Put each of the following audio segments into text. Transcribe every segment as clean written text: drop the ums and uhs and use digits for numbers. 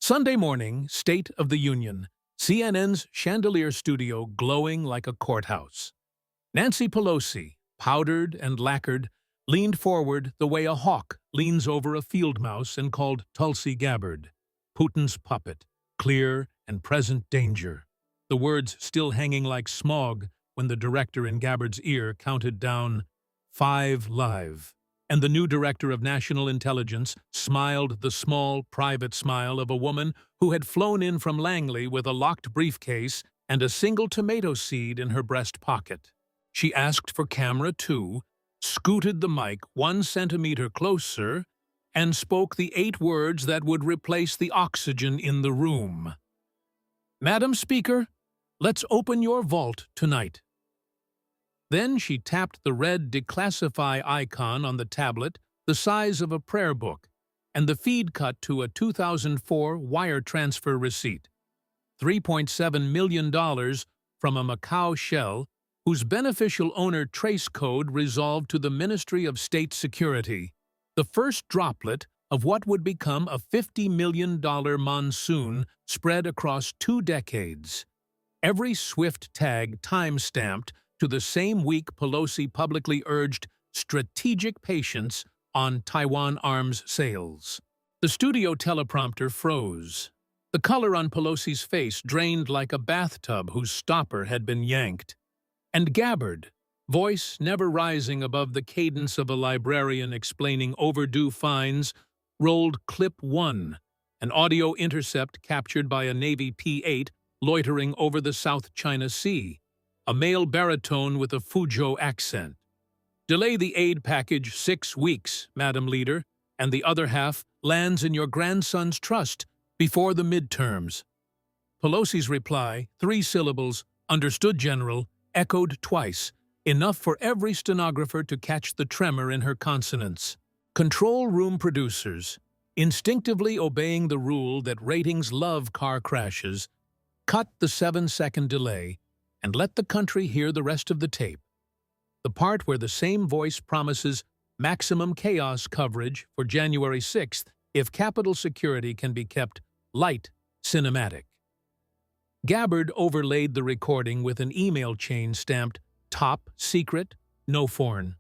Sunday morning, State of the Union, CNN's chandelier studio glowing like a courthouse. Nancy Pelosi, powdered and lacquered, leaned forward the way a hawk leans over a field mouse and called Tulsi Gabbard, Putin's puppet, clear and present danger. The words still hanging like smog when the director in Gabbard's ear counted down 5 live. And the new director of national intelligence smiled the small, private smile of a woman who had flown in from Langley with a locked briefcase and a single tomato seed in her breast pocket. She asked for camera 2, scooted the mic 1 centimeter closer, and spoke the 8 words that would replace the oxygen in the room. "Madam Speaker, let's open your vault tonight." Then she tapped the red declassify icon on the tablet the size of a prayer book, and the feed cut to a 2004 wire transfer receipt. $3.7 million from a Macau shell whose beneficial owner trace code resolved to the Ministry of State Security, the first droplet of what would become a $50 million monsoon spread across 2 decades. Every SWIFT tag time-stamped to the same week Pelosi publicly urged strategic patience on Taiwan arms sales. The studio teleprompter froze. The color on Pelosi's face drained like a bathtub whose stopper had been yanked. And Gabbard, voice never rising above the cadence of a librarian explaining overdue fines, rolled clip 1, an audio intercept captured by a Navy P-8 loitering over the South China Sea, a male baritone with a Fuzhou accent. "Delay the aid package 6 weeks, Madam Leader, and the other half lands in your grandson's trust before the midterms." Pelosi's reply, 3 syllables, "Understood, General," echoed twice, enough for every stenographer to catch the tremor in her consonants. Control room producers, instinctively obeying the rule that ratings love car crashes, cut the 7-second delay and let the country hear the rest of the tape. The part where the same voice promises maximum chaos coverage for January 6th if Capitol security can be kept light cinematic. Gabbard overlaid the recording with an email chain stamped "Top Secret, No Foreign."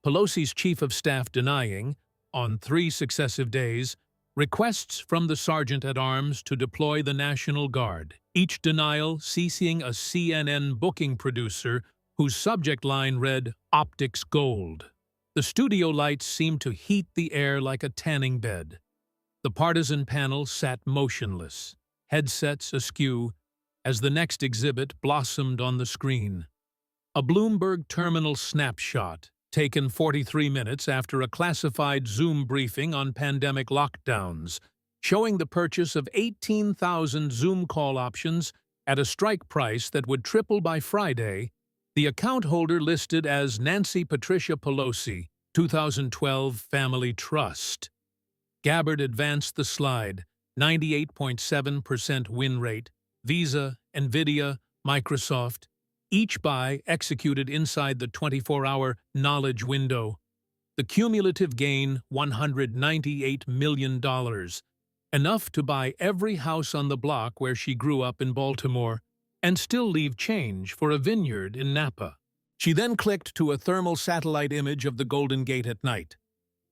Pelosi's chief of staff denying, on 3 successive days, requests from the Sergeant-at-Arms to deploy the National Guard, each denial CCing a CNN booking producer whose subject line read, "Optics Gold." The studio lights seemed to heat the air like a tanning bed. The partisan panel sat motionless, headsets askew, as the next exhibit blossomed on the screen. A Bloomberg terminal snapshot, taken 43 minutes after a classified Zoom briefing on pandemic lockdowns, showing the purchase of 18,000 Zoom call options at a strike price that would triple by Friday, the account holder listed as Nancy Patricia Pelosi, 2012 Family Trust. Gabbard advanced the slide, 98.7% win rate, Visa, NVIDIA, Microsoft, each buy executed inside the 24-hour knowledge window. The cumulative gain, $198 million, enough to buy every house on the block where she grew up in Baltimore, and still leave change for a vineyard in Napa. She then clicked to a thermal satellite image of the Golden Gate at night.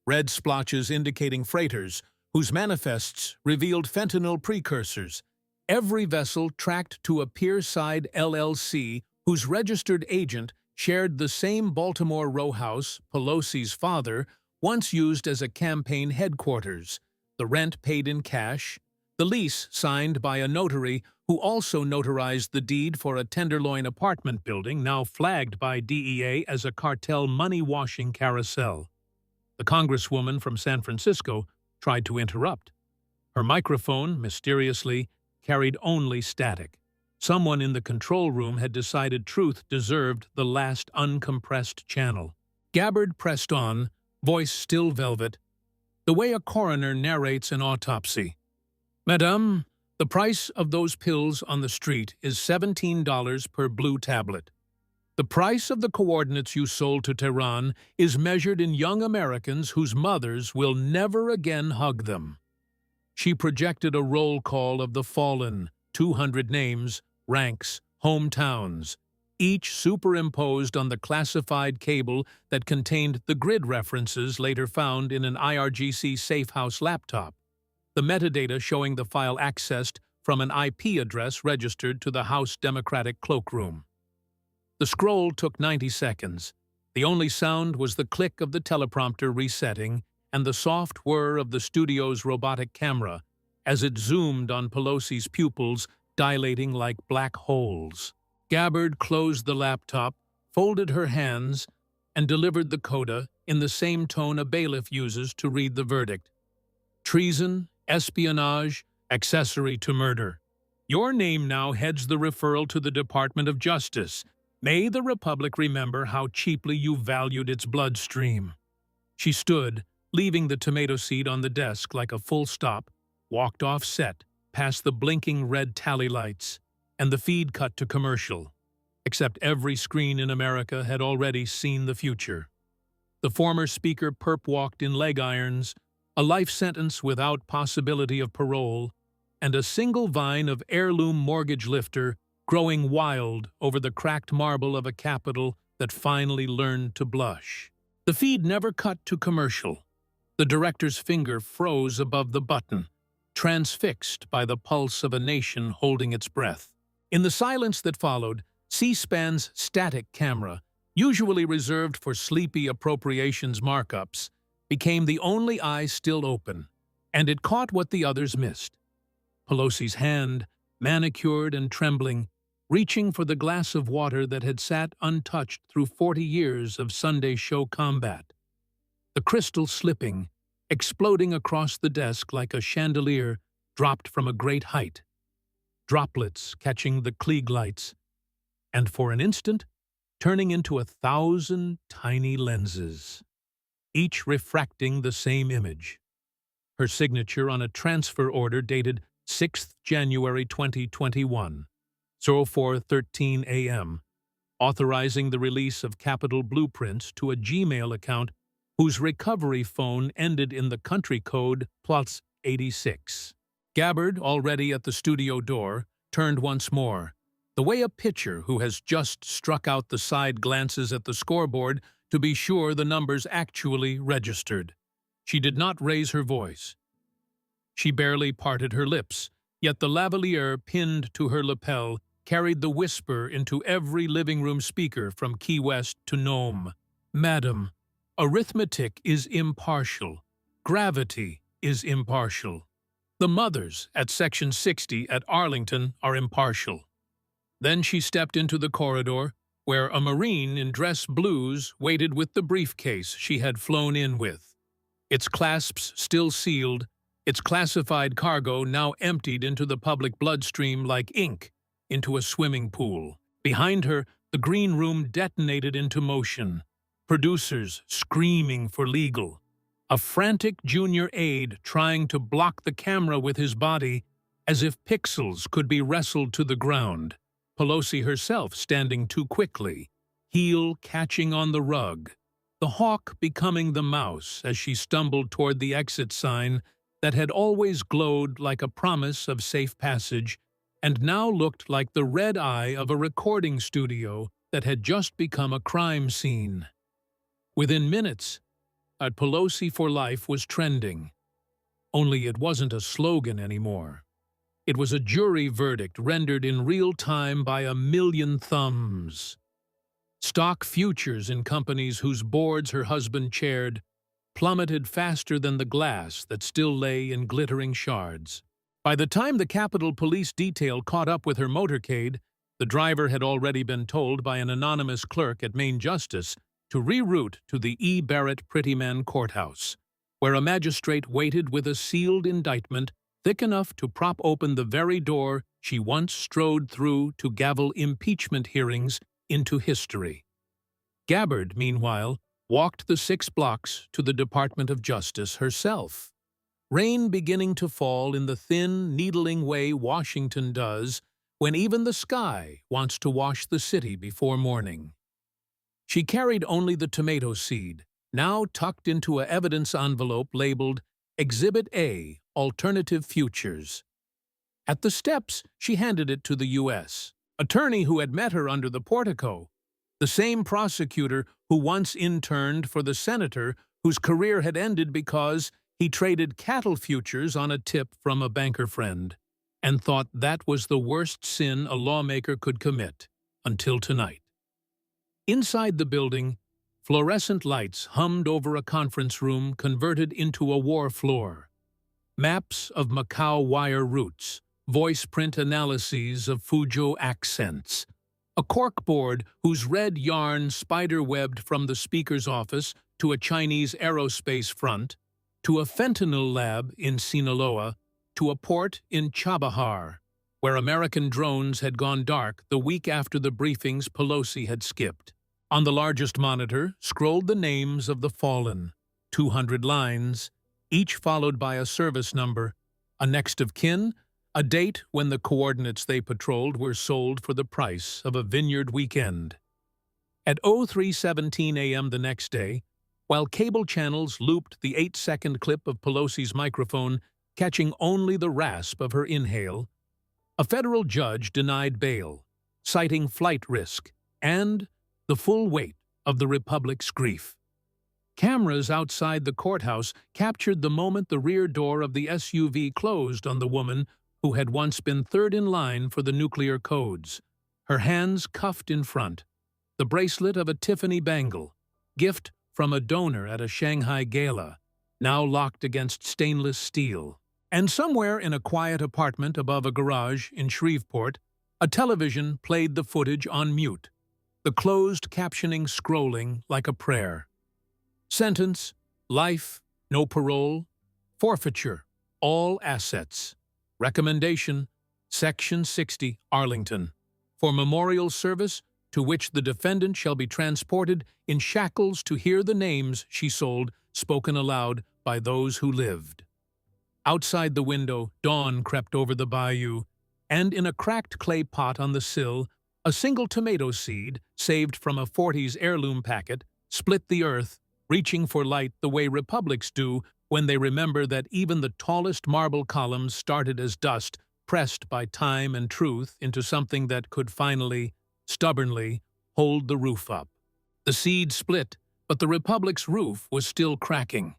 Red splotches indicating freighters, whose manifests revealed fentanyl precursors. Every vessel tracked to a Pierside LLC whose registered agent shared the same Baltimore row house Pelosi's father once used as a campaign headquarters, the rent paid in cash, the lease signed by a notary who also notarized the deed for a Tenderloin apartment building now flagged by DEA as a cartel money-washing carousel. The congresswoman from San Francisco tried to interrupt. Her microphone, mysteriously, carried only static. Someone in the control room had decided truth deserved the last uncompressed channel. Gabbard pressed on, voice still velvet, the way a coroner narrates an autopsy. "Madame, the price of those pills on the street is $17 per blue tablet. The price of the coordinates you sold to Tehran is measured in young Americans whose mothers will never again hug them." She projected a roll call of the fallen, 200 names, ranks, hometowns, each superimposed on the classified cable that contained the grid references later found in an IRGC safehouse laptop, the metadata showing the file accessed from an IP address registered to the House Democratic cloakroom. The scroll took 90 seconds. The only sound was the click of the teleprompter resetting and the soft whir of the studio's robotic camera as it zoomed on Pelosi's pupils, dilating like black holes. Gabbard closed the laptop, folded her hands, and delivered the coda in the same tone a bailiff uses to read the verdict. Treason, espionage, accessory to murder. Your name now heads the referral to the Department of Justice. May the Republic remember how cheaply you valued its bloodstream. She stood, leaving the tomato seed on the desk like a full stop, walked off set, past the blinking red tally lights, and the feed cut to commercial. Except every screen in America had already seen the future. The former speaker perp-walked in leg irons, a life sentence without possibility of parole, and a single vine of heirloom mortgage lifter growing wild over the cracked marble of a capital that finally learned to blush. The feed never cut to commercial. The director's finger froze above the button, transfixed by the pulse of a nation holding its breath. In the silence that followed, C-SPAN's static camera, usually reserved for sleepy appropriations markups, became the only eye still open, and it caught what the others missed. Pelosi's hand, manicured and trembling, reaching for the glass of water that had sat untouched through 40 years of Sunday show combat. The crystal slipping, exploding across the desk like a chandelier dropped from a great height. Droplets catching the Klieg lights, and for an instant, turning into 1,000 tiny lenses, each refracting the same image. Her signature on a transfer order dated 6th January 2021, 04:13 a.m., authorizing the release of Capital blueprints to a Gmail account whose recovery phone ended in the country code +86. Gabbard, already at the studio door, turned once more, the way a pitcher who has just struck out the side glances at the scoreboard to be sure the numbers actually registered. She did not raise her voice. She barely parted her lips, yet the lavalier pinned to her lapel carried the whisper into every living room speaker from Key West to Nome. Madam, arithmetic is impartial. Gravity is impartial. The mothers at Section 60 at Arlington are impartial. Then she stepped into the corridor, where a Marine in dress blues waited with the briefcase she had flown in with. Its clasps still sealed, its classified cargo now emptied into the public bloodstream like ink into a swimming pool. Behind her, the green room detonated into motion. Producers screaming for legal. A frantic junior aide trying to block the camera with his body as if pixels could be wrestled to the ground. Pelosi herself standing too quickly, heel catching on the rug. The hawk becoming the mouse as she stumbled toward the exit sign that had always glowed like a promise of safe passage and now looked like the red eye of a recording studio that had just become a crime scene. Within minutes, Pelosi for Life was trending. Only it wasn't a slogan anymore. It was a jury verdict rendered in real time by a million thumbs. Stock futures in companies whose boards her husband chaired plummeted faster than the glass that still lay in glittering shards. By the time the Capitol Police detail caught up with her motorcade, the driver had already been told by an anonymous clerk at Main Justice to reroute to the E. Barrett Prettyman Courthouse, where a magistrate waited with a sealed indictment thick enough to prop open the very door she once strode through to gavel impeachment hearings into history. Gabbard, meanwhile, walked the 6 blocks to the Department of Justice herself. Rain beginning to fall in the thin, needling way Washington does when even the sky wants to wash the city before morning. She carried only the tomato seed, now tucked into an evidence envelope labeled Exhibit A, Alternative Futures. At the steps, she handed it to the U.S. attorney who had met her under the portico, the same prosecutor who once interned for the senator whose career had ended because he traded cattle futures on a tip from a banker friend, and thought that was the worst sin a lawmaker could commit, until tonight. Inside the building, fluorescent lights hummed over a conference room converted into a war floor. Maps of Macau wire routes, voice print analyses of Fuzhou accents, a corkboard whose red yarn spider-webbed from the speaker's office to a Chinese aerospace front, to a fentanyl lab in Sinaloa, to a port in Chabahar, where American drones had gone dark the week after the briefings Pelosi had skipped. On the largest monitor scrolled the names of the fallen, 200 lines, each followed by a service number, a next of kin, a date when the coordinates they patrolled were sold for the price of a vineyard weekend. At 03:17 a.m. the next day, while cable channels looped the 8-second clip of Pelosi's microphone, catching only the rasp of her inhale, a federal judge denied bail, citing flight risk and the full weight of the Republic's grief. Cameras outside the courthouse captured the moment the rear door of the SUV closed on the woman who had once been third in line for the nuclear codes, her hands cuffed in front, the bracelet of a Tiffany bangle, gift from a donor at a Shanghai gala, now locked against stainless steel. And somewhere in a quiet apartment above a garage in Shreveport, a television played the footage on mute, the closed captioning scrolling like a prayer. Sentence, life, no parole, forfeiture, all assets. Recommendation, Section 60, Arlington. For memorial service, to which the defendant shall be transported in shackles to hear the names she sold spoken aloud by those who lived. Outside the window, dawn crept over the bayou, and in a cracked clay pot on the sill, a single tomato seed, saved from a 40s heirloom packet, split the earth, reaching for light the way republics do when they remember that even the tallest marble columns started as dust, pressed by time and truth into something that could finally, stubbornly, hold the roof up. The seed split, but the republic's roof was still cracking.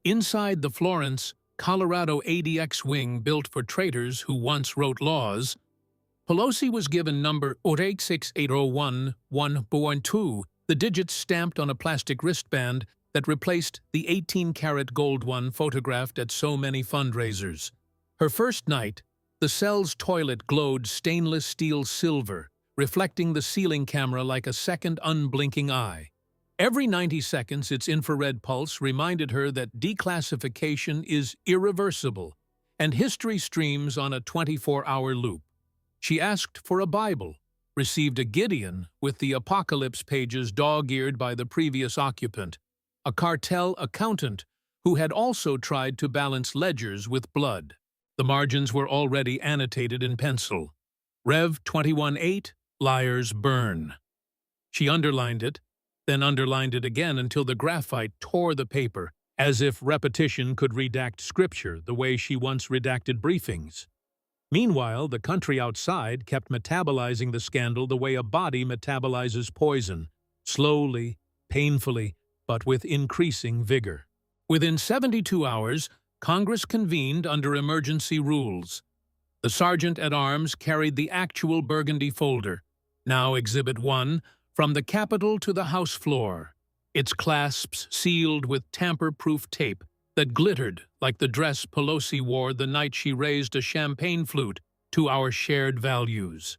Inside the Florence, Colorado ADX wing built for traitors who once wrote laws, Pelosi was given number 86801-1.2, the digits stamped on a plastic wristband that replaced the 18-karat gold one photographed at so many fundraisers. Her first night, the cell's toilet glowed stainless steel silver, reflecting the ceiling camera like a second unblinking eye. Every 90 seconds, its infrared pulse reminded her that declassification is irreversible, and history streams on a 24-hour loop. She asked for a Bible, received a Gideon with the apocalypse pages dog-eared by the previous occupant, a cartel accountant who had also tried to balance ledgers with blood. The margins were already annotated in pencil. Rev 21-8, liars burn. She underlined it, then underlined it again until the graphite tore the paper, as if repetition could redact scripture the way she once redacted briefings. Meanwhile, the country outside kept metabolizing the scandal the way a body metabolizes poison, slowly, painfully, but with increasing vigor. Within 72 hours, Congress convened under emergency rules. The sergeant-at-arms carried the actual burgundy folder, now Exhibit 1, from the Capitol to the House floor, its clasps sealed with tamper-proof tape that glittered like the dress Pelosi wore the night she raised a champagne flute to our shared values.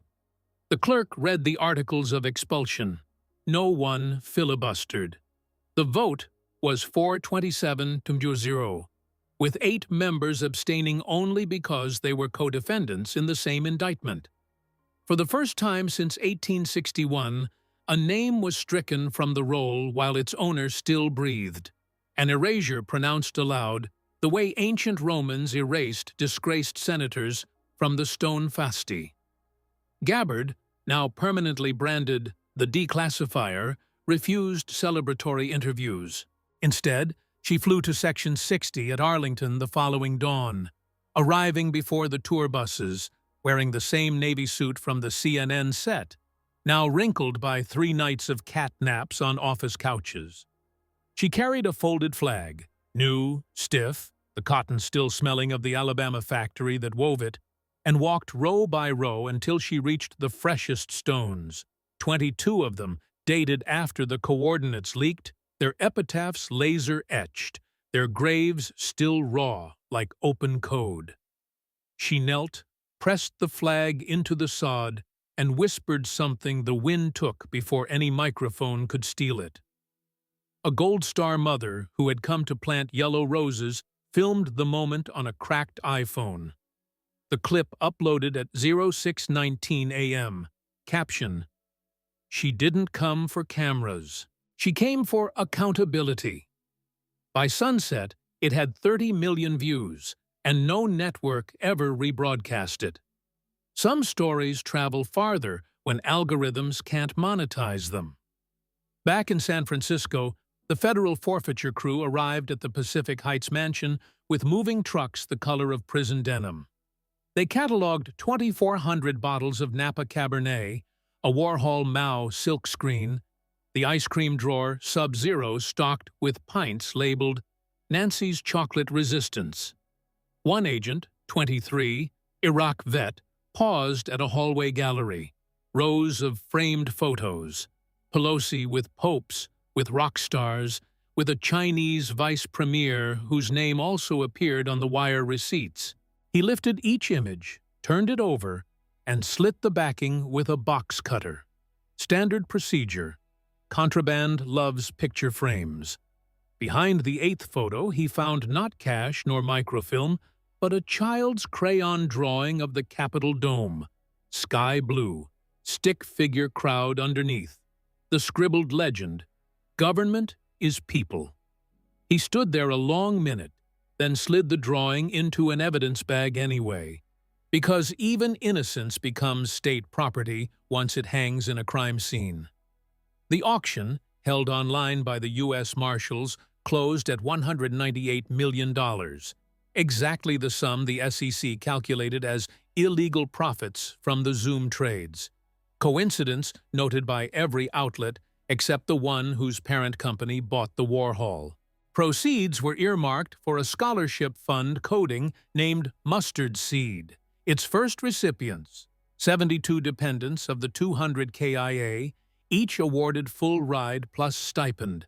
The clerk read the articles of expulsion. No one filibustered. The vote was 427-0, with 8 members abstaining only because they were co-defendants in the same indictment. For the first time since 1861, a name was stricken from the roll while its owner still breathed, an erasure pronounced aloud, the way ancient Romans erased disgraced senators from the stone fasti. Gabbard, now permanently branded the declassifier, refused celebratory interviews. Instead, She flew to Section 60 at Arlington the following dawn, arriving before the tour buses, wearing the same Navy suit from the CNN set, now wrinkled by 3 nights of cat naps on office couches. She carried a folded flag, new, stiff, the cotton still smelling of the Alabama factory that wove it, and walked row by row until she reached the freshest stones, 22 of them dated after the coordinates leaked, their epitaphs laser-etched, their graves still raw like open code. She knelt, pressed the flag into the sod, and whispered something the wind took before any microphone could steal it. A Gold Star mother who had come to plant yellow roses filmed the moment on a cracked iPhone. The clip uploaded at 06:19 a.m. Caption: "She didn't come for cameras. She came for accountability." By sunset, it had 30 million views, and no network ever rebroadcast it. Some stories travel farther when algorithms can't monetize them. Back in San Francisco, the federal forfeiture crew arrived at the Pacific Heights mansion with moving trucks the color of prison denim. They cataloged 2,400 bottles of Napa Cabernet, a Warhol Mao silkscreen, the ice cream drawer Sub-Zero stocked with pints labeled Nancy's Chocolate Resistance. One agent, 23, Iraq vet, paused at a hallway gallery, rows of framed photos, Pelosi with popes, with rock stars, with a Chinese vice premier whose name also appeared on the wire receipts. He lifted each image, turned it over, and slit the backing with a box cutter. Standard procedure. Contraband loves picture frames. Behind the 8th photo, he found not cash nor microfilm, but a child's crayon drawing of the Capitol dome, sky blue, stick figure crowd underneath, the scribbled legend, "Government is people." He stood there a long minute, then slid the drawing into an evidence bag anyway, because even innocence becomes state property once it hangs in a crime scene. The auction, held online by the U.S. Marshals, closed at $198 million, exactly the sum the SEC calculated as illegal profits from the Zoom trades. Coincidence noted by every outlet except the one whose parent company bought the Warhol. Proceeds were earmarked for a scholarship fund coding named Mustard Seed. Its first recipients, 72 dependents of the 200 KIA, each awarded full ride plus stipend.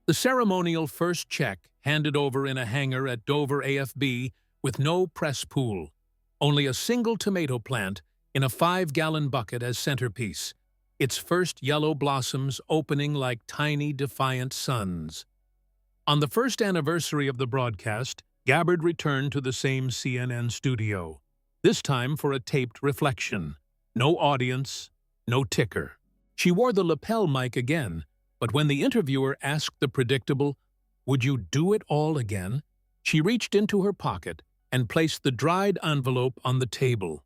The ceremonial first check handed over in a hangar at Dover AFB with no press pool, only a single tomato plant in a 5-gallon bucket as centerpiece, its first yellow blossoms opening like tiny defiant suns. On the first anniversary of the broadcast, Gabbard returned to the same CNN studio, this time for a taped reflection. No audience, no ticker. She wore the lapel mic again, but when the interviewer asked the predictable, "Would you do it all again?" she reached into her pocket and placed the dried envelope on the table.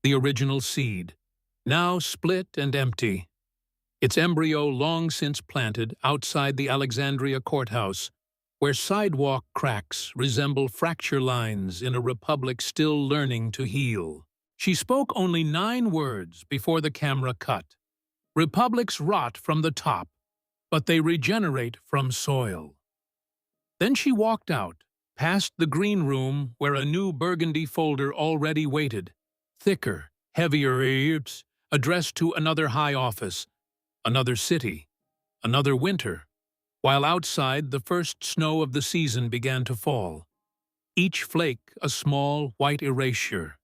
The original seed, now split and empty. Its embryo long since planted outside the Alexandria courthouse, where sidewalk cracks resemble fracture lines in a republic still learning to heal. She spoke only 9 words before the camera cut. Republics rot from the top, but they regenerate from soil. Then she walked out, past the green room where a new burgundy folder already waited, thicker, heavier herbs, addressed to another high office, another city, another winter, while outside the first snow of the season began to fall. Each flake a small white erasure.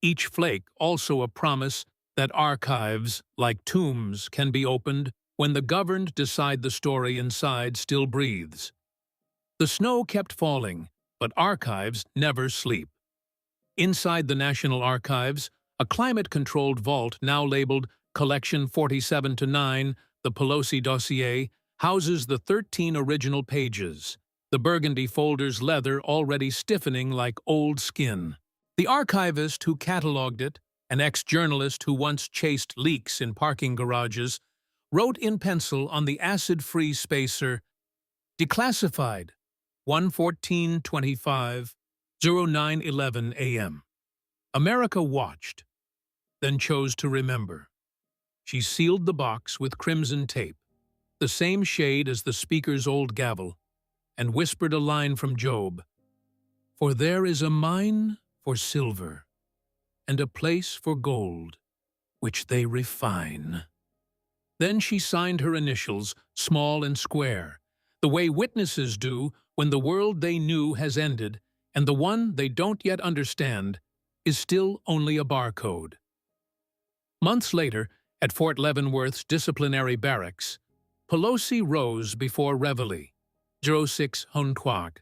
Each flake also a promise that archives, like tombs, can be opened when the governed decide the story inside still breathes. The snow kept falling, but archives never sleep. Inside the National Archives, a climate-controlled vault now labeled Collection 47-9, the Pelosi dossier, houses the 13 original pages, the burgundy folder's leather already stiffening like old skin. The archivist who catalogued it, an ex-journalist who once chased leaks in parking garages, wrote in pencil on the acid-free spacer, "Declassified, 1:14:25, 09:11 a.m. America watched, then chose to remember. She sealed the box with crimson tape, the same shade as the speaker's old gavel, and whispered a line from Job, "For there is a mine for silver, and a place for gold, which they refine." Then she signed her initials, small and square, the way witnesses do when the world they knew has ended, and the one they don't yet understand is still only a barcode. Months later, at Fort Leavenworth's disciplinary barracks, Pelosi rose before Reveille, 06 Hontuag,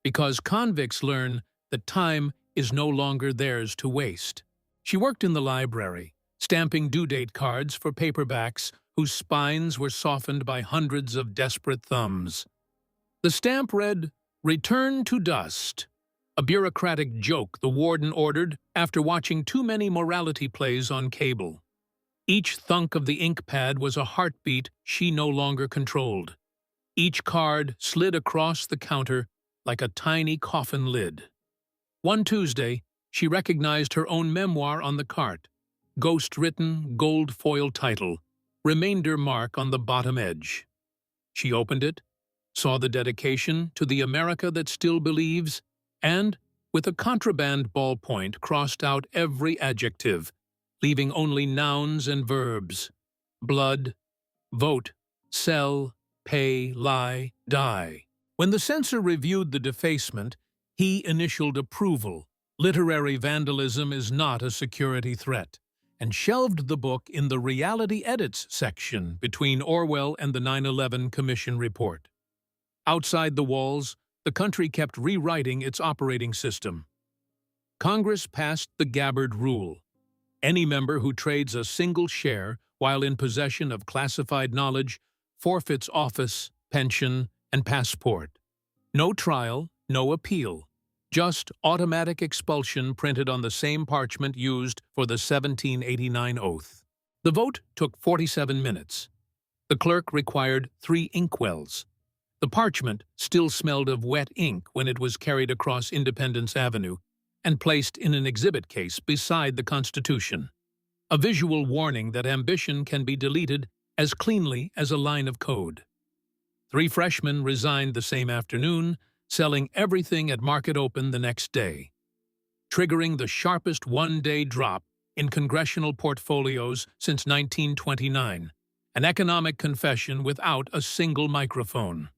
because convicts learn that time is no longer theirs to waste. She worked in the library, stamping due date cards for paperbacks whose spines were softened by hundreds of desperate thumbs. The stamp read, "Return to dust," a bureaucratic joke the warden ordered after watching too many morality plays on cable. Each thunk of the ink pad was a heartbeat she no longer controlled. Each card slid across the counter like a tiny coffin lid. One Tuesday, she recognized her own memoir on the cart, ghost-written, gold-foil title, remainder mark on the bottom edge. She opened it, saw the dedication to the America that still believes, and, with a contraband ballpoint, crossed out every adjective, leaving only nouns and verbs: blood, vote, sell, pay, lie, die. When the censor reviewed the defacement, he initialed approval. Literary vandalism is not a security threat, and shelved the book in the Reality Edits section between Orwell and the 9/11 Commission report. Outside the walls, the country kept rewriting its operating system. Congress passed the Gabbard Rule. Any member who trades a single share while in possession of classified knowledge forfeits office, pension, and passport. No trial, no appeal. Just automatic expulsion printed on the same parchment used for the 1789 oath. The vote took 47 minutes. The clerk required 3 inkwells. The parchment still smelled of wet ink when it was carried across Independence Avenue and placed in an exhibit case beside the Constitution. A visual warning that ambition can be deleted as cleanly as a line of code. 3 freshmen resigned the same afternoon, selling everything at market open the next day, triggering the sharpest one-day drop in congressional portfolios since 1929, an economic confession without a single microphone.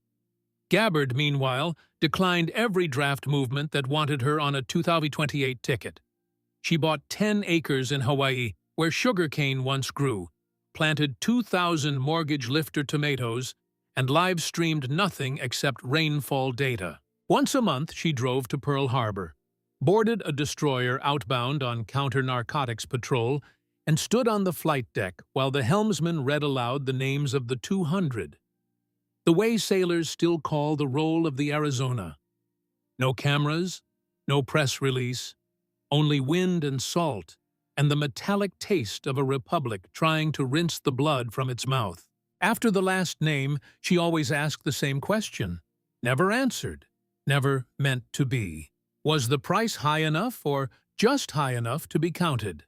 Gabbard, meanwhile, declined every draft movement that wanted her on a 2028 ticket. She bought 10 acres in Hawaii, where sugarcane once grew, planted 2,000 mortgage lifter tomatoes, and live-streamed nothing except rainfall data. Once a month, she drove to Pearl Harbor, boarded a destroyer outbound on counter-narcotics patrol, and stood on the flight deck while the helmsman read aloud the names of the 200. The way sailors still call the roll of the Arizona. No cameras, no press release, only wind and salt, and the metallic taste of a republic trying to rinse the blood from its mouth. After the last name, she always asked the same question, never answered, never meant to be. Was the price high enough or just high enough to be counted?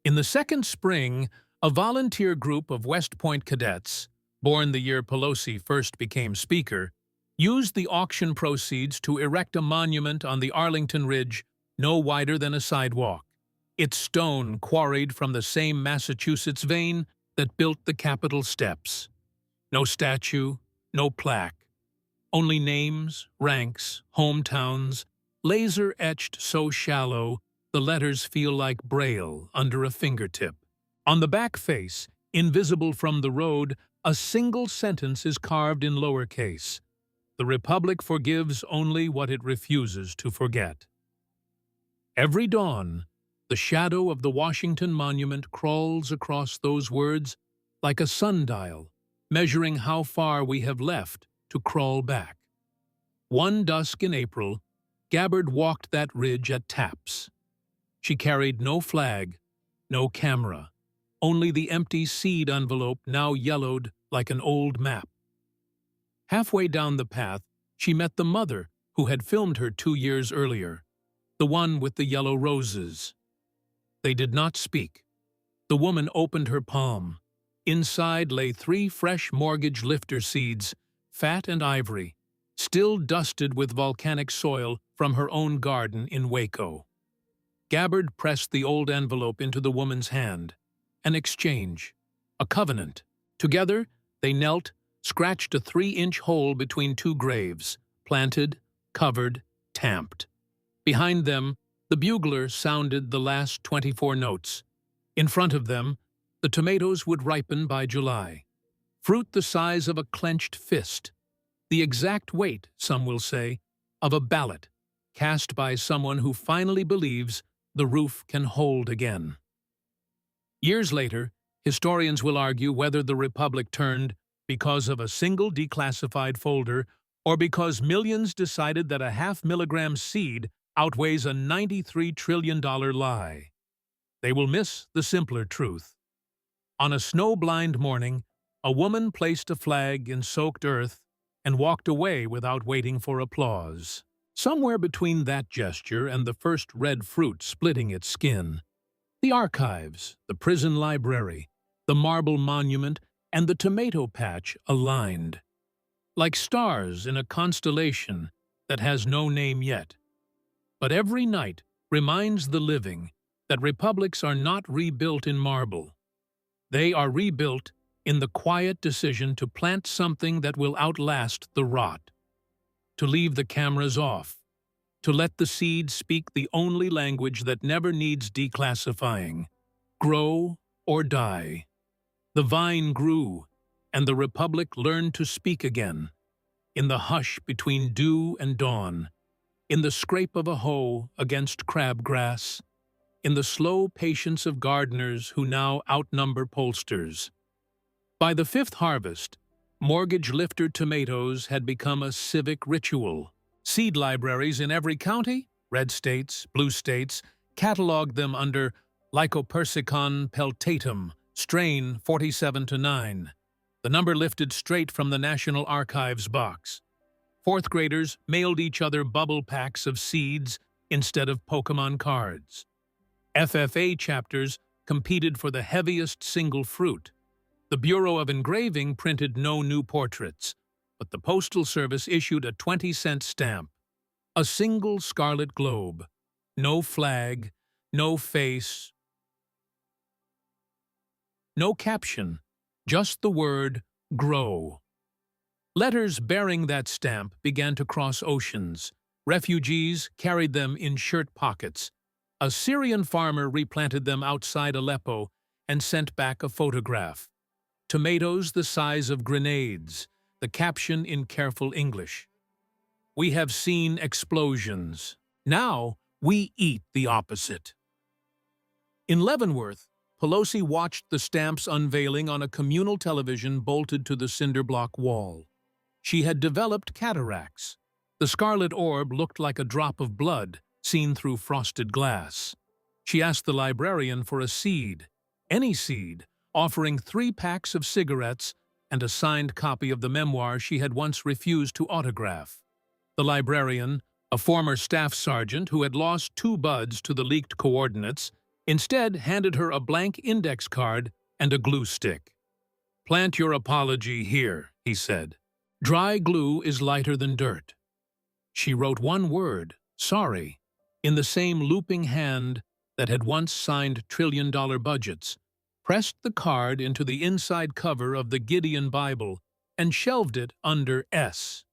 In the second spring, a volunteer group of West Point cadets, born the year Pelosi first became Speaker, used the auction proceeds to erect a monument on the Arlington Ridge no wider than a sidewalk, its stone quarried from the same Massachusetts vein that built the Capitol steps. No statue, no plaque, only names, ranks, hometowns, laser-etched so shallow the letters feel like braille under a fingertip. On the back face, invisible from the road, a single sentence is carved in lowercase. The Republic forgives only what it refuses to forget. Every dawn, the shadow of the Washington Monument crawls across those words like a sundial, measuring how far we have left to crawl back. One dusk in April, Gabbard walked that ridge at taps. She carried no flag, no camera, only the empty seed envelope now yellowed like an old map. Halfway down the path, she met the mother who had filmed her 2 years earlier, the one with the yellow roses. They did not speak. The woman opened her palm. Inside lay 3 fresh mortgage lifter seeds, fat and ivory, still dusted with volcanic soil from her own garden in Waco. Gabbard pressed the old envelope into the woman's hand. An exchange. A covenant. Together, they knelt, scratched a 3-inch hole between 2 graves, planted, covered, tamped. Behind them, the bugler sounded the last 24 notes. In front of them, the tomatoes would ripen by July. Fruit the size of a clenched fist. The exact weight, some will say, of a ballot, cast by someone who finally believes the roof can hold again. Years later, historians will argue whether the Republic turned because of a single declassified folder or because millions decided that a half-milligram seed outweighs a $93 trillion lie. They will miss the simpler truth. On a snow-blind morning, a woman placed a flag in soaked earth and walked away without waiting for applause. Somewhere between that gesture and the first red fruit splitting its skin, the archives, the prison library, the marble monument, and the tomato patch aligned. Like stars in a constellation that has no name yet. But every night reminds the living that republics are not rebuilt in marble. They are rebuilt in the quiet decision to plant something that will outlast the rot, to leave the cameras off, to let the seed speak the only language that never needs declassifying, grow or die. The vine grew, and the republic learned to speak again, in the hush between dew and dawn, in the scrape of a hoe against crabgrass, in the slow patience of gardeners who now outnumber pollsters. By the 5th harvest, mortgage-lifter tomatoes had become a civic ritual. Seed libraries in every county, red states, blue states, cataloged them under Lycopersicon peltatum, strain 47-9, the number lifted straight from the National Archives box. 4th graders mailed each other bubble packs of seeds instead of Pokemon cards. FFA chapters competed for the heaviest single fruit. The Bureau of Engraving printed no new portraits, but the Postal Service issued a 20-cent stamp. A single scarlet globe. No flag, no face, no caption, just the word, grow. Letters bearing that stamp began to cross oceans. Refugees carried them in shirt pockets. A Syrian farmer replanted them outside Aleppo and sent back a photograph. Tomatoes the size of grenades, the caption in careful English. We have seen explosions. Now we eat the opposite. In Leavenworth, Pelosi watched the stamps unveiling on a communal television bolted to the cinder block wall. She had developed cataracts. The scarlet orb looked like a drop of blood seen through frosted glass. She asked the librarian for a seed, any seed, offering 3 packs of cigarettes and a signed copy of the memoir she had once refused to autograph. The librarian, a former staff sergeant who had lost 2 buds to the leaked coordinates, instead handed her a blank index card and a glue stick. "Plant your apology here," he said. "Dry glue is lighter than dirt." She wrote one word, "sorry," in the same looping hand that had once signed trillion-dollar budgets, pressed the card into the inside cover of the Gideon Bible, and shelved it under S.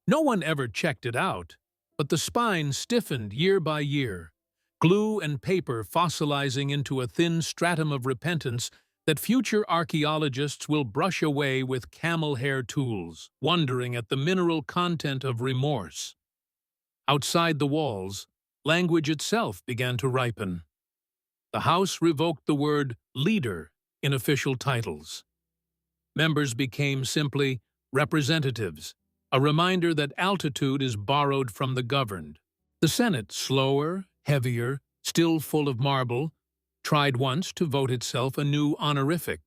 No one ever checked it out, but the spine stiffened year by year, glue and paper fossilizing into a thin stratum of repentance that future archaeologists will brush away with camel hair tools, wondering at the mineral content of remorse. Outside the walls, language itself began to ripen. The House revoked the word leader in official titles. Members became simply representatives, a reminder that altitude is borrowed from the governed. The Senate, slower, heavier, still full of marble, tried once to vote itself a new honorific.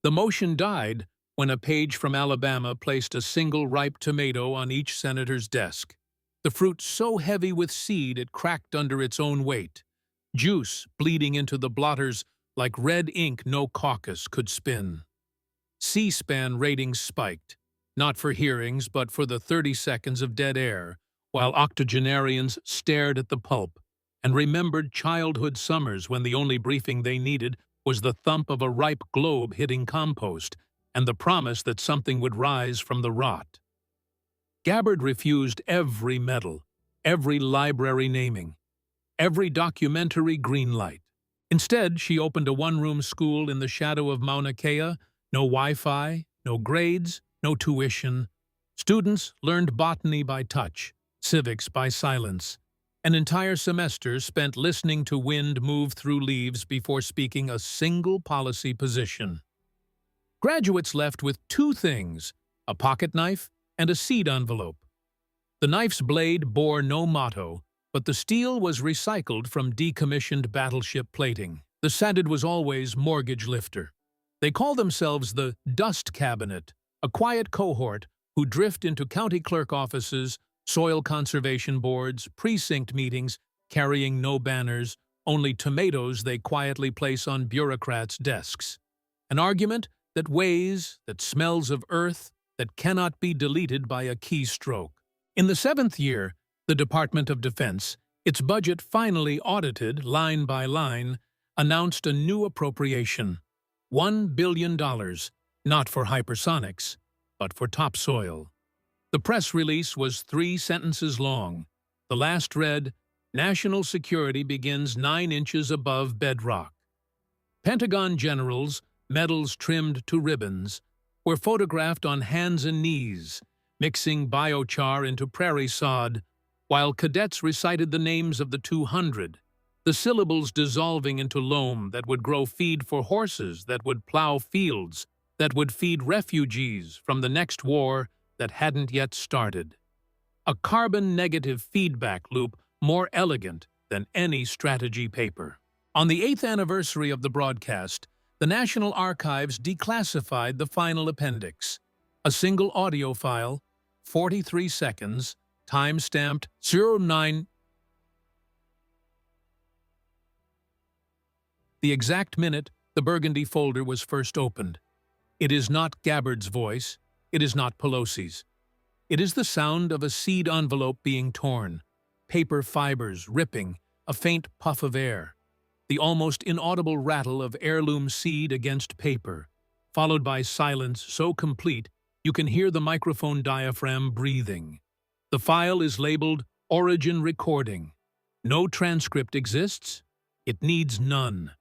The motion died when a page from Alabama placed a single ripe tomato on each senator's desk. The fruit so heavy with seed it cracked under its own weight, juice bleeding into the blotters like red ink no caucus could spin. C-SPAN ratings spiked, not for hearings but for the 30 seconds of dead air, while octogenarians stared at the pulp and remembered childhood summers when the only briefing they needed was the thump of a ripe globe hitting compost and the promise that something would rise from the rot. Gabbard refused every medal, every library naming, every documentary green light. Instead, she opened a one-room school in the shadow of Mauna Kea, no Wi-Fi, no grades, no tuition. Students learned botany by touch, civics by silence. An entire semester spent listening to wind move through leaves before speaking a single policy position. Graduates left with two things, a pocket knife and a seed envelope. The knife's blade bore no motto, but the steel was recycled from decommissioned battleship plating. The sadded was always mortgage lifter. They call themselves the Dust Cabinet, a quiet cohort who drift into county clerk offices, soil conservation boards, precinct meetings, carrying no banners, only tomatoes they quietly place on bureaucrats' desks. An argument that weighs, that smells of earth, that cannot be deleted by a keystroke. In the 7th year, the Department of Defense, its budget finally audited line by line, announced a new appropriation. $1 billion, not for hypersonics, but for topsoil. The press release was 3 sentences long. The last read, "National security begins 9 inches above bedrock." Pentagon generals, medals trimmed to ribbons, were photographed on hands and knees, mixing biochar into prairie sod, while cadets recited the names of the 200, the syllables dissolving into loam that would grow feed for horses, that would plow fields, that would feed refugees from the next war that hadn't yet started. A carbon-negative feedback loop more elegant than any strategy paper. On the 8th anniversary of the broadcast, the National Archives declassified the final appendix, a single audio file, 43 seconds, time-stamped 09. The exact minute the burgundy folder was first opened. It is not Gabbard's voice, it is not Pelosi's. It is the sound of a seed envelope being torn, paper fibers ripping, a faint puff of air, the almost inaudible rattle of heirloom seed against paper, followed by silence so complete you can hear the microphone diaphragm breathing. The file is labeled Origin Recording. No transcript exists. It needs none.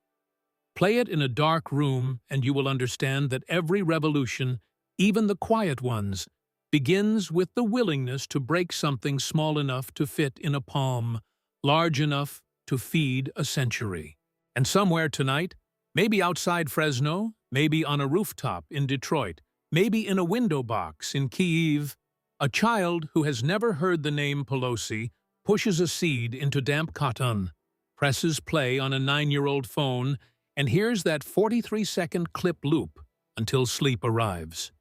Play it in a dark room and you will understand that every revolution, even the quiet ones, begins with the willingness to break something small enough to fit in a palm, large enough to feed a century. And somewhere tonight, maybe outside Fresno, maybe on a rooftop in Detroit, maybe in a window box in Kyiv, a child who has never heard the name Pelosi pushes a seed into damp cotton, presses play on a 9-year-old phone, and hears that 43-second clip loop until sleep arrives.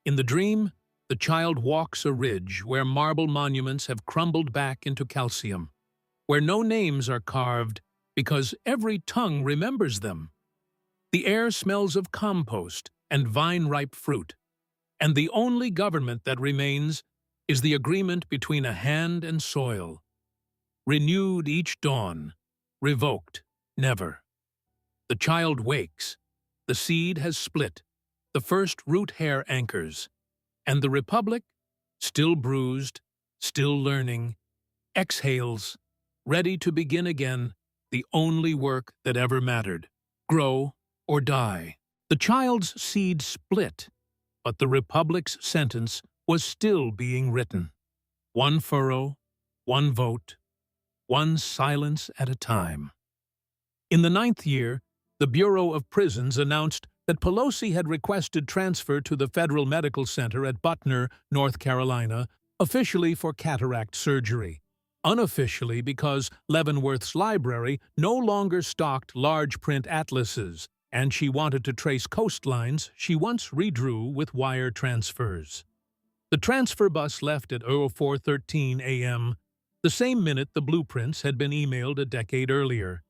In the dream, the child walks a ridge where marble monuments have crumbled back into calcium, where no names are carved because every tongue remembers them. The air smells of compost and vine-ripe fruit, and the only government that remains is the agreement between a hand and soil. Renewed each dawn, revoked never. The child wakes, the seed has split, the first root hair anchors, and the republic, still bruised, still learning, exhales, ready to begin again the only work that ever mattered, grow or die. The child's seed split, but the republic's sentence was still being written. One furrow, one vote, one silence at a time. In the 9th year, the Bureau of Prisons announced that Pelosi had requested transfer to the Federal Medical Center at Butner, North Carolina, officially for cataract surgery, unofficially because Leavenworth's library no longer stocked large print atlases and she wanted to trace coastlines she once redrew with wire transfers. The transfer bus left at 04:13 a.m., the same minute the blueprints had been emailed a decade earlier,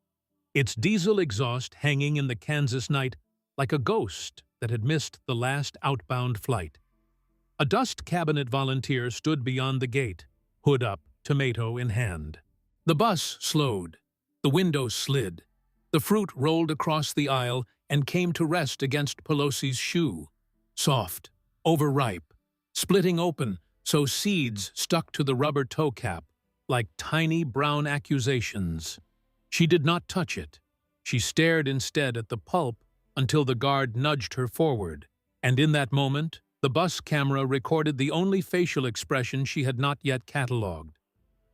its diesel exhaust hanging in the Kansas night like a ghost that had missed the last outbound flight. A dust cabinet volunteer stood beyond the gate, hood up, tomato in hand. The bus slowed. The windows slid. The fruit rolled across the aisle and came to rest against Pelosi's shoe. Soft, overripe, splitting open so seeds stuck to the rubber toe cap like tiny brown accusations. She did not touch it. She stared instead at the pulp until the guard nudged her forward, and in that moment, the bus camera recorded the only facial expression she had not yet catalogued,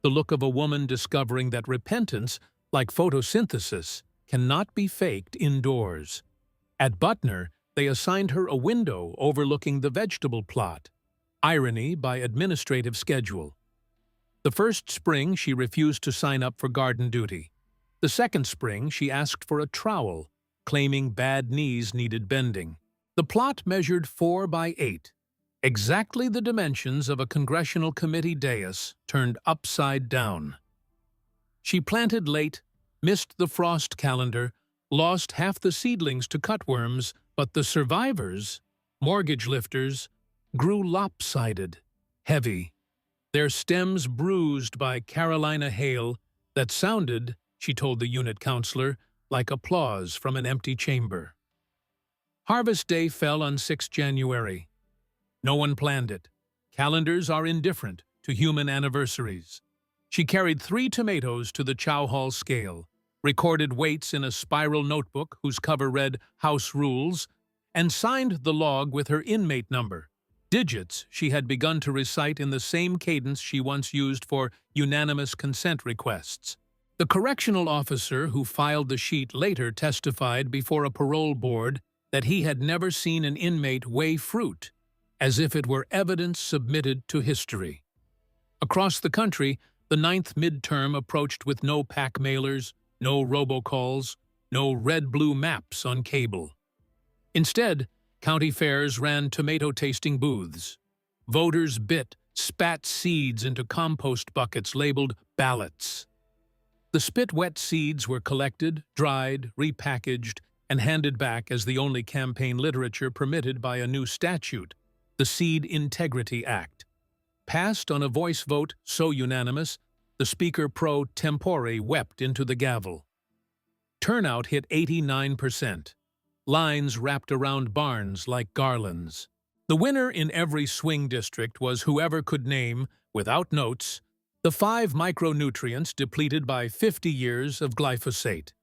the look of a woman discovering that repentance, like photosynthesis, cannot be faked indoors. At Butner, they assigned her a window overlooking the vegetable plot, irony by administrative schedule. The first spring, she refused to sign up for garden duty. The second spring, she asked for a trowel, claiming bad knees needed bending. The plot measured 4 by 8, exactly the dimensions of a congressional committee dais turned upside down. She planted late, missed the frost calendar, lost half the seedlings to cutworms, but the survivors, mortgage lifters, grew lopsided, heavy, their stems bruised by Carolina hail that sounded, she told the unit counselor, like applause from an empty chamber. Harvest Day fell on 6 January. No one planned it. Calendars are indifferent to human anniversaries. She carried 3 tomatoes to the chow hall scale, recorded weights in a spiral notebook whose cover read House Rules, and signed the log with her inmate number, digits she had begun to recite in the same cadence she once used for unanimous consent requests. The correctional officer who filed the sheet later testified before a parole board that he had never seen an inmate weigh fruit, as if it were evidence submitted to history. Across the country, the 9th midterm approached with no pack mailers, no robocalls, no red-blue maps on cable. Instead, county fairs ran tomato-tasting booths. Voters spat seeds into compost buckets labeled ballots. The spit-wet seeds were collected, dried, repackaged, and handed back as the only campaign literature permitted by a new statute, the Seed Integrity Act. Passed on a voice vote so unanimous, the speaker pro tempore wept into the gavel. Turnout hit 89%. Lines wrapped around barns like garlands. The winner in every swing district was whoever could name, without notes, the 5 micronutrients depleted by 50 years of glyphosate.